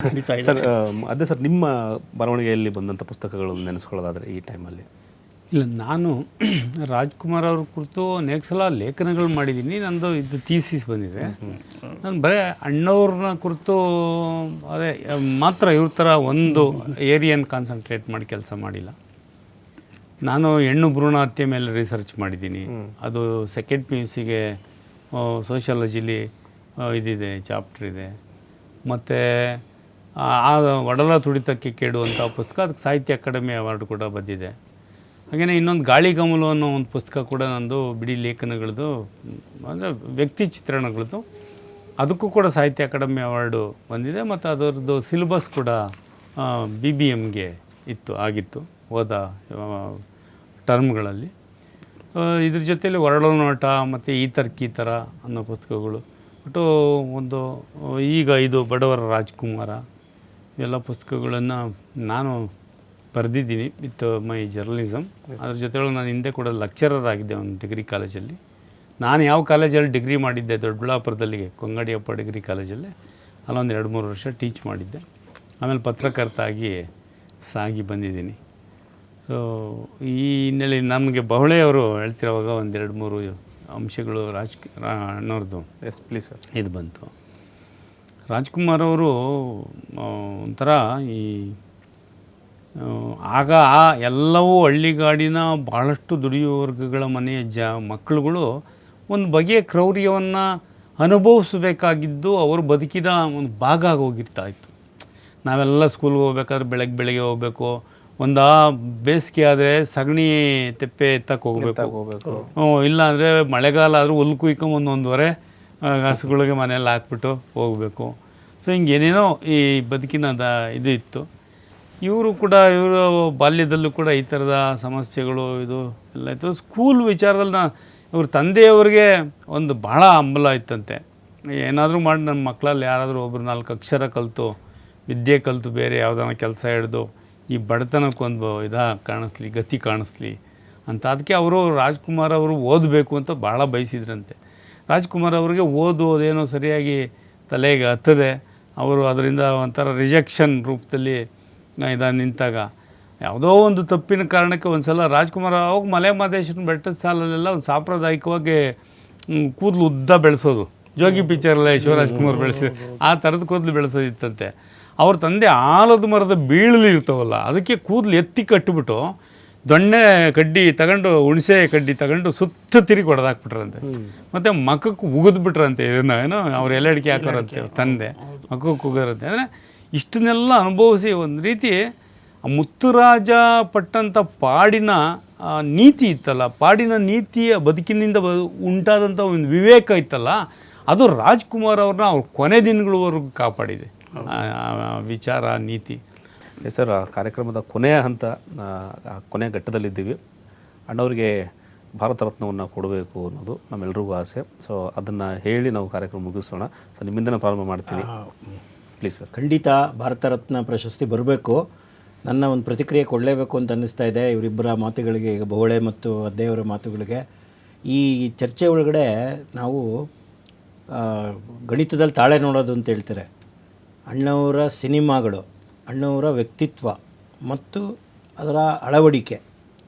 ಖಂಡಿತ ಇದೆ. ಸರ್ ಅದೇ ಸರ್, ನಿಮ್ಮ ಬರವಣಿಗೆಯಲ್ಲಿ ಬಂದಂಥ ಪುಸ್ತಕಗಳನ್ನು ನೆನೆಸ್ಕೊಳ್ಳೋದಾದರೆ ಈ ಟೈಮಲ್ಲಿ? ಇಲ್ಲ, ನಾನು ರಾಜ್ಕುಮಾರ್ ಅವ್ರ ಕುರಿತು ಅನೇಕ ಸಲ ಲೇಖನಗಳು ಮಾಡಿದ್ದೀನಿ. ನಂದು ಇದು ಥೀಸಿಸ್ ಬಂದಿದೆ. ನಾನು ಬರೀ ಅಣ್ಣವ್ರನ್ನ ಕುರಿತು ಅದೇ ಮಾತ್ರ ಇವ್ರ ಥರ ಒಂದು ಏರಿಯನ್ ಕಾನ್ಸಂಟ್ರೇಟ್ ಮಾಡಿ ಕೆಲಸ ಮಾಡಿಲ್ಲ. ನಾನು ಹೆಣ್ಣು ಭ್ರೂಣ ಹತ್ಯೆ ಮೇಲೆ ರಿಸರ್ಚ್ ಮಾಡಿದ್ದೀನಿ. ಅದು ಸೆಕೆಂಡ್ PUCಗೆ ಸೋಷಿಯಾಲಜಿಲಿ ಇದಿದೆ, ಚಾಪ್ಟರ್ ಇದೆ. ಮತ್ತು ಆ ಒಡಲ ತುಡಿತಕ್ಕೆ ಕೇಳುವಂಥ ಪುಸ್ತಕ, ಅದಕ್ಕೆ ಸಾಹಿತ್ಯ ಅಕಾಡೆಮಿ ಅವಾರ್ಡ್ ಕೂಡ ಬಂದಿದೆ. ಹಾಗೆಯೇ ಇನ್ನೊಂದು ಗಾಳಿಗಮಲು ಅನ್ನೋ ಒಂದು ಪುಸ್ತಕ ಕೂಡ ನಂದು ಬಿಡಿ ಲೇಖನಗಳದ್ದು, ಅಂದರೆ ವ್ಯಕ್ತಿ ಚಿತ್ರಣಗಳದ್ದು, ಅದಕ್ಕೂ ಕೂಡ ಸಾಹಿತ್ಯ ಅಕಾಡೆಮಿ ಅವಾರ್ಡು ಬಂದಿದೆ. ಮತ್ತು ಅದರದ್ದು ಸಿಲೆಬಸ್ ಕೂಡ BBMಗೆ ಆಗಿತ್ತು ಹೋದ ಟರ್ಮ್ಗಳಲ್ಲಿ. ಇದ್ರ ಜೊತೆಯಲ್ಲಿ ಒರಳನೋಟ ಮತ್ತು ಈ ಥರ ಅನ್ನೋ ಪುಸ್ತಕಗಳು ಒಟ್ಟು ಒಂದು ಈಗ ಇದು ಬಡವರ ರಾಜ್ಕುಮಾರ, ಇವೆಲ್ಲ ಪುಸ್ತಕಗಳನ್ನು ನಾನು ಬರೆದಿದ್ದೀನಿ ವಿತ್ ಮೈ ಜರ್ನಲಿಸಮ್. ಅದ್ರ ಜೊತೆಗೆ ನಾನು ಹಿಂದೆ ಕೂಡ ಲೆಕ್ಚರರ್ ಆಗಿದ್ದೆ ಒಂದು ಡಿಗ್ರಿ ಕಾಲೇಜಲ್ಲಿ. ನಾನು ಯಾವ ಕಾಲೇಜಲ್ಲಿ ಡಿಗ್ರಿ ಮಾಡಿದ್ದೆ, ದೊಡ್ಡಬಳ್ಳಾಪುರದಲ್ಲಿ ಕೊಂಗಡಿಯಪ್ಪ ಡಿಗ್ರಿ ಕಾಲೇಜಲ್ಲಿ, ಅಲ್ಲೊಂದು 2-3 ವರ್ಷ ಟೀಚ್ ಮಾಡಿದ್ದೆ. ಆಮೇಲೆ ಪತ್ರಕರ್ತ ಆಗಿ ಸಾಗಿ ಬಂದಿದ್ದೀನಿ. ಸೊ ಈ ಹಿನ್ನೆಲೆ ನಮಗೆ ಬಹಳೆಯವರು ಹೇಳ್ತಿರೋವಾಗ 1-2-3 ಅಂಶಗಳು ಅಣ್ಣವ್ರದ್ದು ಎಸ್ ಪ್ಲೀಸ್ ಸರ್. ಇದು ಬಂತು. ರಾಜ್ಕುಮಾರ್ ಅವರು ಒಂಥರ ಈ ಆಗ ಎಲ್ಲವೂ ಹಳ್ಳಿಗಾಡಿನ ಭಾಳಷ್ಟು ದುಡಿಯುವ ವರ್ಗಗಳ ಮನೆಯ ಮಕ್ಕಳುಗಳು ಒಂದು ಬಗೆಯ ಕ್ರೌರ್ಯವನ್ನು ಅನುಭವಿಸಬೇಕಾಗಿದ್ದು ಅವ್ರ ಬದುಕಿದ ಒಂದು ಭಾಗ ಆಗೋಗಿರ್ತಾ ಇತ್ತು. ನಾವೆಲ್ಲ ಸ್ಕೂಲ್ಗೆ ಹೋಗ್ಬೇಕಾದ್ರೆ ಬೆಳಗ್ಗೆ ಹೋಗಬೇಕು, ಒಂದು ಬೇಸಿಗೆ ಆದರೆ ಸಗಣಿ ತೆಪ್ಪೆ ಎತ್ತಕ್ಕೆ ಹೋಗಬೇಕು, ಇಲ್ಲಾಂದರೆ ಮಳೆಗಾಲ ಆದರೂ ಹುಲ್ಲು ಕುಯ್ಕೊಂಡು 1-1.5 ಹಸುಗಳಿಗೆ ಮನೆಯಲ್ಲಿ ಹಾಕ್ಬಿಟ್ಟು ಹೋಗಬೇಕು. ಸೊ ಹಿಂಗೇನೇನೋ ಈ ಬದುಕಿನ ಇದು ಇತ್ತು. ಇವರು ಬಾಲ್ಯದಲ್ಲೂ ಕೂಡ ಈ ಥರದ ಸಮಸ್ಯೆಗಳು ಇದು ಎಲ್ಲ ಇತ್ತು. ಸ್ಕೂಲ್ ವಿಚಾರದಲ್ಲಿ ಇವ್ರ ತಂದೆಯವ್ರಿಗೆ ಒಂದು ಭಾಳ ಹಂಬಲ ಇತ್ತಂತೆ, ಏನಾದರೂ ಮಾಡಿ ನನ್ನ ಮಕ್ಕಳಲ್ಲಿ ಯಾರಾದರೂ ಒಬ್ಬರು 4 ಅಕ್ಷರ ಕಲಿತು, ವಿದ್ಯೆ ಕಲಿತು, ಬೇರೆ ಯಾವುದಾನ ಕೆಲಸ ಹಿಡ್ದು ಈ ಬಡತನಕ್ಕೊಂದು ಕಾಣಿಸ್ಲಿ, ಗತಿ ಕಾಣಿಸ್ಲಿ ಅಂತ. ಅದಕ್ಕೆ ಅವರು ರಾಜ್ಕುಮಾರ್ ಅವರು ಓದಬೇಕು ಅಂತ ಭಾಳ ಬಯಸಿದ್ರಂತೆ. ರಾಜ್ಕುಮಾರ್ ಅವ್ರಿಗೆ ಓದೋದೇನೋ ಸರಿಯಾಗಿ ತಲೆಗೆ ಹತ್ತದೆ. ಅವರು ಅದರಿಂದ ಒಂಥರ ರಿಜೆಕ್ಷನ್ ರೂಪದಲ್ಲಿ ನಿಂತಾಗ ಯಾವುದೋ ಒಂದು ತಪ್ಪಿನ ಕಾರಣಕ್ಕೆ ಒಂದು ಸಲ ರಾಜ್ಕುಮಾರ್ ಅವಾಗ ಮಲೆ ಮಹದೇಶ್ವರನ ಬೆಟ್ಟದ ಸಾಲಲ್ಲೆಲ್ಲ ಒಂದು ಸಾಂಪ್ರದಾಯಿಕವಾಗಿ ಕೂದಲು ಉದ್ದ ಬೆಳೆಸೋದು, ಜೋಗಿ ಪಿಕ್ಚರಲ್ಲ ಶಿವರಾಜ್ಕುಮಾರ್ ಬೆಳೆಸಿದ ಆ ಥರದ ಕೂದಲು ಬೆಳೆಸೋದಿತ್ತಂತೆ. ಅವ್ರ ತಂದೆ ಆಲದ ಮರದ ಬೀಳಲಿ ಇರ್ತಾವಲ್ಲ, ಅದಕ್ಕೆ ಕೂದಲು ಎತ್ತಿ ಕಟ್ಟಿಬಿಟ್ಟು ದೊಣ್ಣೆ ಕಡ್ಡಿ ತಗೊಂಡು, ಹುಣಸೆ ಕಡ್ಡಿ ತಗೊಂಡು ಸುತ್ತ ತಿರುಗಿ ಹೊಡೆದಾಕ್ಬಿಟ್ರಂತೆ. ಮತ್ತು ಮಕ್ಕಕ್ಕೆ ಉಗಿದ್ಬಿಟ್ರಂತೆ. ಇದನ್ನು ಏನೋ ಅವ್ರು ಅಡಿಕೆ ಹಾಕೋರಂತೆ ತಂದೆ, ಮಕ್ಕಕ್ಕೆ ಉಗೋರಂತೆ. ಅಂದರೆ ಇಷ್ಟನ್ನೆಲ್ಲ ಅನುಭವಿಸಿ ಒಂದು ರೀತಿ ಮುತ್ತುರಾಜ ಪಟ್ಟಂಥ ಪಾಡಿನ ನೀತಿ ಇತ್ತಲ್ಲ, ಪಾಡಿನ ನೀತಿಯ ಬದುಕಿನಿಂದ ಉಂಟಾದಂಥ ಒಂದು ವಿವೇಕ ಇತ್ತಲ್ಲ, ಅದು ರಾಜ್ಕುಮಾರ್ ಅವ್ರನ್ನ ಅವ್ರ ಕೊನೆ ದಿನಗಳವರೆಗೂ ಕಾಪಾಡಿದೆ. ವಿಚಾರ ನೀತಿ. ಸರ್, ಕಾರ್ಯಕ್ರಮದ ಕೊನೆಯ ಹಂತ, ಕೊನೆಯ ಘಟ್ಟದಲ್ಲಿದ್ದೀವಿ. ಅಣ್ಣವರಿಗೆ ಭಾರತ ರತ್ನವನ್ನು ಕೊಡಬೇಕು ಅನ್ನೋದು ನಮ್ಮೆಲ್ರಿಗೂ ಆಸೆ. ಸೊ ಅದನ್ನು ಹೇಳಿ ನಾವು ಕಾರ್ಯಕ್ರಮ ಮುಗಿಸೋಣ. ಸೊ ನಿಮ್ಮಿಂದನೇ ಪ್ರಾರಂಭ ಮಾಡ್ತೀನಿ ಪ್ಲೀಸ್ ಸರ್. ಖಂಡಿತ ಭಾರತ ರತ್ನ ಪ್ರಶಸ್ತಿ ಬರಬೇಕು. ನನ್ನ ಒಂದು ಪ್ರತಿಕ್ರಿಯೆ ಕೊಡಲೇಬೇಕು ಅಂತ ಅನ್ನಿಸ್ತಾ ಇದೆ ಇವರಿಬ್ಬರ ಮಾತುಗಳಿಗೆ, ಈಗ ಬೋಳೆ ಮತ್ತು ಅದ್ದೆಯವರ ಮಾತುಗಳಿಗೆ. ಈ ಚರ್ಚೆ ಒಳಗಡೆ ನಾವು ಗಣಿತದಲ್ಲಿ ತಾಳೆ ನೋಡೋದು ಅಂತ ಹೇಳ್ತಾರೆ. ಅಣ್ಣವರ ಸಿನಿಮಾಗಳು, ಅಣ್ಣವರ ವ್ಯಕ್ತಿತ್ವ ಮತ್ತು ಅದರ ಅಳವಡಿಕೆ,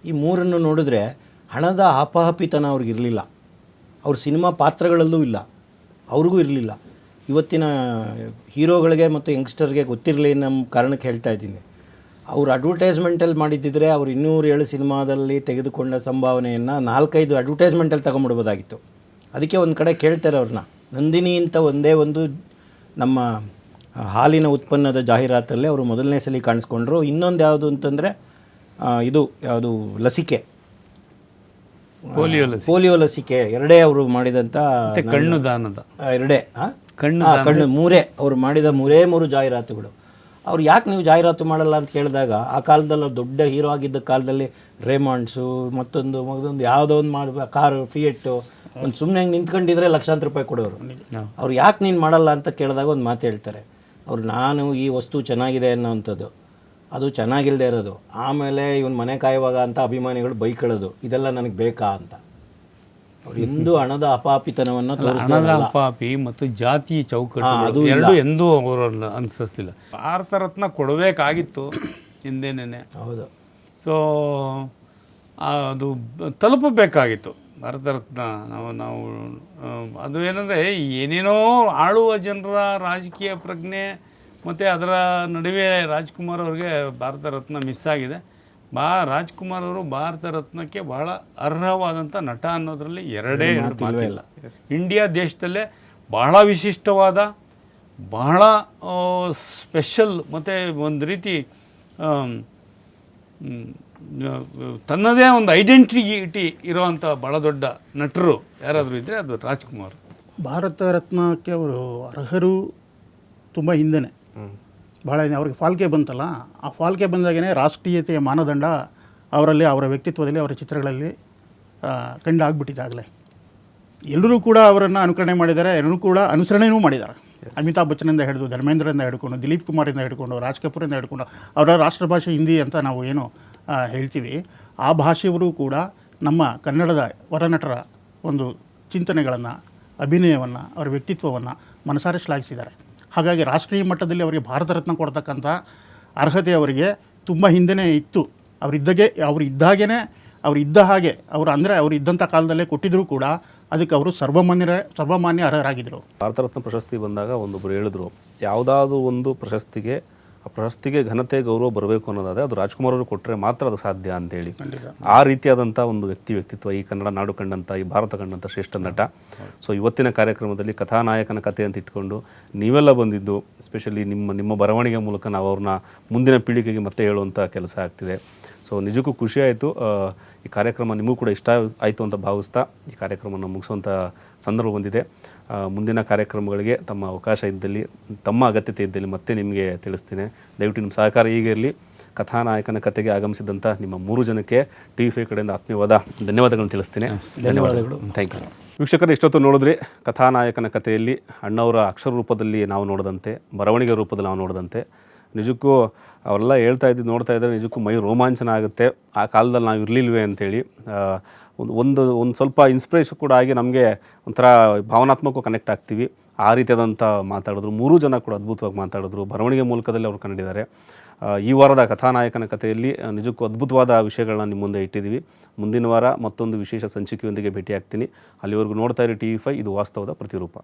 ಈ ಮೂರನ್ನು ನೋಡಿದ್ರೆ ಹಣದ ಆಪಾಹಪಿತನ ಅವ್ರಿಗಿರಲಿಲ್ಲ. ಅವ್ರ ಸಿನಿಮಾ ಪಾತ್ರಗಳಲ್ಲೂ ಇಲ್ಲ, ಅವ್ರಿಗೂ ಇರಲಿಲ್ಲ. ಇವತ್ತಿನ ಹೀರೋಗಳಿಗೆ ಮತ್ತು ಯಂಗ್ಸ್ಟರ್ಗೆ ಗೊತ್ತಿರಲಿ ನಮ್ಮ ಕಾರಣಕ್ಕೆ ಹೇಳ್ತಾ ಇದ್ದೀನಿ. ಅವ್ರು ಅಡ್ವರ್ಟೈಸ್ಮೆಂಟಲ್ಲಿ ಮಾಡಿದ್ದಿದ್ರೆ ಅವ್ರು 207 ಸಿನಿಮಾದಲ್ಲಿ ತೆಗೆದುಕೊಂಡ ಸಂಭಾವನೆಯನ್ನು 4-5 ಅಡ್ವರ್ಟೈಸ್ಮೆಂಟಲ್ಲಿ ತಗೊಂಬಿಡ್ಬೋದಾಗಿತ್ತು. ಅದಕ್ಕೆ ಒಂದು ಕಡೆ ಕೇಳ್ತಾರೆ ಅವ್ರನ್ನ, ನಂದಿನಿ ಅಂತ ಒಂದೇ ಒಂದು ನಮ್ಮ ಹಾಲಿನ ಉತ್ಪನ್ನದ ಜಾಹೀರಾತಲ್ಲಿ ಅವರು ಮೊದಲನೇ ಸಲ ಕಾಣಿಸ್ಕೊಂಡ್ರು. ಇನ್ನೊಂದು ಯಾವುದು ಅಂತಂದರೆ ಇದು ಯಾವುದು ಲಸಿಕೆ, ಪೋಲಿಯೋ ಲಸಿಕೆ, ಎರಡೇ ಅವರು ಮಾಡಿದಂಥ ಕಣ್ಣು ದಾನದ ಕಣ್ಣು ಮೂರೇ ಅವರು ಮಾಡಿದ 3 ಜಾಹೀರಾತುಗಳು. ಅವ್ರು ಯಾಕೆ ನೀವು ಜಾಹೀರಾತು ಮಾಡಲ್ಲ ಅಂತ ಕೇಳಿದಾಗ, ಆ ಕಾಲದಲ್ಲಿ ದೊಡ್ಡ ಹೀರೋ ಆಗಿದ್ದ ಕಾಲದಲ್ಲಿ ರೇಮಾಂಡ್ಸು ಮತ್ತೊಂದು ಯಾವುದೋ ಒಂದು ಮಾಡಿ ಕಾರು ಫಿಯೆಟ್ಟು ಒಂದು ಸುಮ್ಮನೆ ನಿಂತ್ಕೊಂಡಿದ್ರೆ ಲಕ್ಷಾಂತರ ರೂಪಾಯಿ ಕೊಡೋರು. ಅವ್ರು ಯಾಕೆ ನೀನು ಮಾಡಲ್ಲ ಅಂತ ಕೇಳಿದಾಗ ಒಂದು ಮಾತು ಹೇಳ್ತಾರೆ ಅವ್ರು, ನಾನು ಈ ವಸ್ತು ಚೆನ್ನಾಗಿದೆ ಅನ್ನೋವಂಥದ್ದು, ಅದು ಚೆನ್ನಾಗಿಲ್ಲದೆ ಇರೋದು, ಆಮೇಲೆ ಇವನು ಮನೆ ಕಾಯುವಾಗ ಅಂತ ಅಭಿಮಾನಿಗಳು ಬೈಕೊಳ್ಳೋದು, ಇದೆಲ್ಲ ನನಗೆ ಬೇಕಾ ಅಂತ. ಅವ್ರು ಎಂದೂ ಹಣದ ಅಪಾಪಿತನವನ್ನು ಹಣದ ತೋರಿಸ್ದವರಲ್ಲ. ಅಪಾಪಿ ಮತ್ತು ಜಾತಿ ಅದು ಚೌಕಟ್ಟು ಇಲ್ಲ. ಎರಡು ಎಂದೂ ಅವರನ್ನು ಅನಿಸಿಸ್ತಿಲ್ಲ. ಭಾರತ ರತ್ನ ಕೊಡಬೇಕಾಗಿತ್ತು ಹಿಂದೇನೆ. ಹೌದು. ಸೊ ಅದು ತಲುಪಬೇಕಾಗಿತ್ತು ಭಾರತ ರತ್ನ. ನಾವು ಅದು ಏನಂದರೆ ಏನೇನೋ ಆಳುವ ಜನರ ರಾಜಕೀಯ ಪ್ರಜ್ಞೆ ಮತ್ತು ಅದರ ನಡುವೆ ರಾಜ್ಕುಮಾರ್ ಅವ್ರಿಗೆ ಭಾರತ ರತ್ನ ಮಿಸ್ ಆಗಿದೆ. ರಾಜ್ಕುಮಾರ್ ಅವರು ಭಾರತ ರತ್ನಕ್ಕೆ ಬಹಳ ಅರ್ಹವಾದಂಥ ನಟ ಅನ್ನೋದರಲ್ಲಿ ಎರಡೇ ಮಾತಿಲ್ಲ. ಇಂಡಿಯಾ ದೇಶದಲ್ಲೇ ಬಹಳ ವಿಶಿಷ್ಟವಾದ, ಬಹಳ ಸ್ಪೆಷಲ್ ಮತ್ತು ಒಂದು ರೀತಿ ತನ್ನದೇ ಒಂದು ಐಡೆಂಟಿಟಿ ಇರೋವಂಥ ಭಾಳ ದೊಡ್ಡ ನಟರು ಯಾರಾದರೂ ಇದ್ದರೆ ಅದು ರಾಜ್ಕುಮಾರ್. ಭಾರತ ರತ್ನಕ್ಕೆ ಅವರು ಅರ್ಹರು ತುಂಬ ಹಿಂದೆನೇ, ಭಾಳ ಅವ್ರಿಗೆ ಫಾಲ್ಕೆ ಬಂತಲ್ಲ, ಆ ಫಾಲ್ಕೆ ಬಂದಾಗೇ ರಾಷ್ಟ್ರೀಯತೆಯ ಮಾನದಂಡ ಅವರಲ್ಲಿ, ಅವರ ವ್ಯಕ್ತಿತ್ವದಲ್ಲಿ, ಅವರ ಚಿತ್ರಗಳಲ್ಲಿ ಕಂಡಾಗ್ಬಿಟ್ಟಿದ್ದಾಗಲೇ. ಎಲ್ಲರೂ ಕೂಡ ಅವರನ್ನು ಅನುಕರಣೆ ಮಾಡಿದ್ದಾರೆ, ಎಲ್ಲರೂ ಕೂಡ ಅನುಸರಣೆಯೂ ಮಾಡಿದ್ದಾರೆ. ಅಮಿತಾಬ್ ಬಚ್ಚನಿಂದ ಹಿಡಿದು, ಧರ್ಮೇಂದ್ರಿಂದ ಹಿಡ್ಕೊಂಡು, ದಿಲೀಪ್ ಕುಮಾರಿಂದ ಹಿಡ್ಕೊಂಡು, ರಾಜ್ ಕಪೂರಿಂದ ಹಿಡ್ಕೊಂಡು, ಅವರ ರಾಷ್ಟ್ರಭಾಷೆ ಹಿಂದಿ ಅಂತ ನಾವು ಏನು ಹೇಳ್ತೀವಿ, ಆ ಭಾಷೆಯವರು ಕೂಡ ನಮ್ಮ ಕನ್ನಡದ ಹೊರನಟರ ಒಂದು ಚಿಂತನೆಗಳನ್ನು, ಅಭಿನಯವನ್ನು, ಅವರ ವ್ಯಕ್ತಿತ್ವವನ್ನು ಮನಸಾರೆ ಶ್ಲಾಘಿಸಿದ್ದಾರೆ. ಹಾಗಾಗಿ ರಾಷ್ಟ್ರೀಯ ಮಟ್ಟದಲ್ಲಿ ಅವರಿಗೆ ಭಾರತ ರತ್ನ ಕೊಡ್ತಕ್ಕಂಥ ಅರ್ಹತೆ ಅವರಿಗೆ ತುಂಬ ಹಿಂದೆಯೇ ಇತ್ತು. ಅವರು ಇದ್ದ ಹಾಗೆ ಅವರು ಇದ್ದಂಥ ಕಾಲದಲ್ಲೇ ಕೊಟ್ಟಿದ್ದರೂ ಕೂಡ ಅದಕ್ಕೆ ಅವರು ಸರ್ವಮಾನ್ಯ ಅರ್ಹರಾಗಿದ್ದರು. ಭಾರತ ರತ್ನ ಪ್ರಶಸ್ತಿ ಬಂದಾಗ ಒಂದೊಬ್ಬರು ಹೇಳಿದ್ರು, ಯಾವುದಾದ್ರೂ ಒಂದು ಪ್ರಶಸ್ತಿಗೆ ಆ ಪ್ರಶಸ್ತಿಗೆ ಘನತೆ ಗೌರವ ಬರಬೇಕು ಅನ್ನೋದಾದರೆ ಅದು ರಾಜ್ಕುಮಾರ್ ಅವರು ಕೊಟ್ಟರೆ ಮಾತ್ರ ಅದು ಸಾಧ್ಯ ಅಂತೇಳಿ. ಆ ರೀತಿಯಾದಂಥ ಒಂದು ವ್ಯಕ್ತಿತ್ವ ಈ ಕನ್ನಡ ನಾಡು ಕಂಡಂಥ, ಈ ಭಾರತ ಕಂಡಂಥ ಶ್ರೇಷ್ಠ ನಟ. ಸೊ ಇವತ್ತಿನ ಕಾರ್ಯಕ್ರಮದಲ್ಲಿ ಕಥಾನಾಯಕನ ಕಥೆ ಅಂತ ಇಟ್ಕೊಂಡು ನೀವೆಲ್ಲ ಬಂದಿದ್ದು, ಎಸ್ಪೆಷಲಿ ನಿಮ್ಮ ಬರವಣಿಗೆ ಮೂಲಕ ನಾವು ಅವ್ರನ್ನ ಮುಂದಿನ ಪೀಳಿಗೆಗೆ ಮತ್ತೆ ಹೇಳುವಂಥ ಕೆಲಸ ಆಗ್ತಿದೆ. ಸೊ ನಿಜಕ್ಕೂ ಖುಷಿ ಆಯಿತು. ಈ ಕಾರ್ಯಕ್ರಮ ನಿಮಗೂ ಕೂಡ ಇಷ್ಟ ಆಯಿತು ಅಂತ ಭಾವಿಸ್ತಾ ಈ ಕಾರ್ಯಕ್ರಮವನ್ನು ಮುಗಿಸುವಂಥ ಸಂದರ್ಭ ಬಂದಿದೆ. ಮುಂದಿನ ಕಾರ್ಯಕ್ರಮಗಳಿಗೆ ತಮ್ಮ ಅವಕಾಶ ಇದ್ದಲ್ಲಿ, ತಮ್ಮ ಅಗತ್ಯತೆ ಇದ್ದಲ್ಲಿ ಮತ್ತೆ ನಿಮಗೆ ತಿಳಿಸ್ತೀನಿ. ದಯವಿಟ್ಟು ನಿಮ್ಮ ಸಹಕಾರ ಹೀಗೆ ಇರಲಿ. ಕಥಾನಾಯಕನ ಕಥೆಗೆ ಆಗಮಿಸಿದಂಥ ನಿಮ್ಮ 3 ಜನಕ್ಕೆ TV5 ಕಡೆಯಿಂದ ಆತ್ಮೀಯವಾದ ಧನ್ಯವಾದಗಳನ್ನು ತಿಳಿಸ್ತೀನಿ. ಧನ್ಯವಾದಗಳು. Thank you. ವೀಕ್ಷಕರು, ಇಷ್ಟೊತ್ತು ನೋಡಿದ್ರಿ ಕಥಾನಾಯಕನ ಕಥೆಯಲ್ಲಿ ಅಣ್ಣವರ ಅಕ್ಷರ ರೂಪದಲ್ಲಿ ನಾವು ನೋಡಿದಂತೆ, ಬರವಣಿಗೆ ರೂಪದಲ್ಲಿ ನಾವು ನೋಡಿದಂತೆ, ನಿಜಕ್ಕೂ ಅವೆಲ್ಲ ಹೇಳ್ತಾ ಇದ್ದು ನೋಡ್ತಾ ಇದ್ದರೆ ನಿಜಕ್ಕೂ ಮೈ ರೋಮಾಂಚನ ಆಗುತ್ತೆ. ಆ ಕಾಲದಲ್ಲಿ ನಾವು ಇರಲಿಲ್ವೇ ಅಂಥೇಳಿ ಒಂದು ಸ್ವಲ್ಪ ಇನ್ಸ್ಪಿರೇಷನ್ ಕೂಡ ಆಗಿ ನಮಗೆ ಒಂಥರ ಭಾವನಾತ್ಮಕ ಕನೆಕ್ಟ್ ಆಗ್ತೀವಿ. ಆ ರೀತಿಯಾದಂಥ ಮಾತಾಡಿದ್ರು. 3 ಜನ ಕೂಡ ಅದ್ಭುತವಾಗಿ ಮಾತಾಡಿದ್ರು. ಬರವಣಿಗೆ ಮೂಲಕದಲ್ಲಿ ಅವರು ಕಂಡಿದ್ದಾರೆ. ಈ ವಾರದ ಕಥಾನಾಯಕನ ಕಥೆಯಲ್ಲಿ ನಿಜಕ್ಕೂ ಅದ್ಭುತವಾದ ವಿಷಯಗಳನ್ನ ನಿಮ್ಮ ಮುಂದೆ ಇಟ್ಟಿದ್ದೀವಿ. ಮುಂದಿನ ವಾರ ಮತ್ತೊಂದು ವಿಶೇಷ ಸಂಚಿಕೆಯೊಂದಿಗೆ ಭೇಟಿಯಾಗ್ತೀನಿ. ಅಲ್ಲಿವರೆಗೂ ನೋಡ್ತಾ ಇರಿ TV5, ಇದು ವಾಸ್ತವದ ಪ್ರತಿರೂಪ.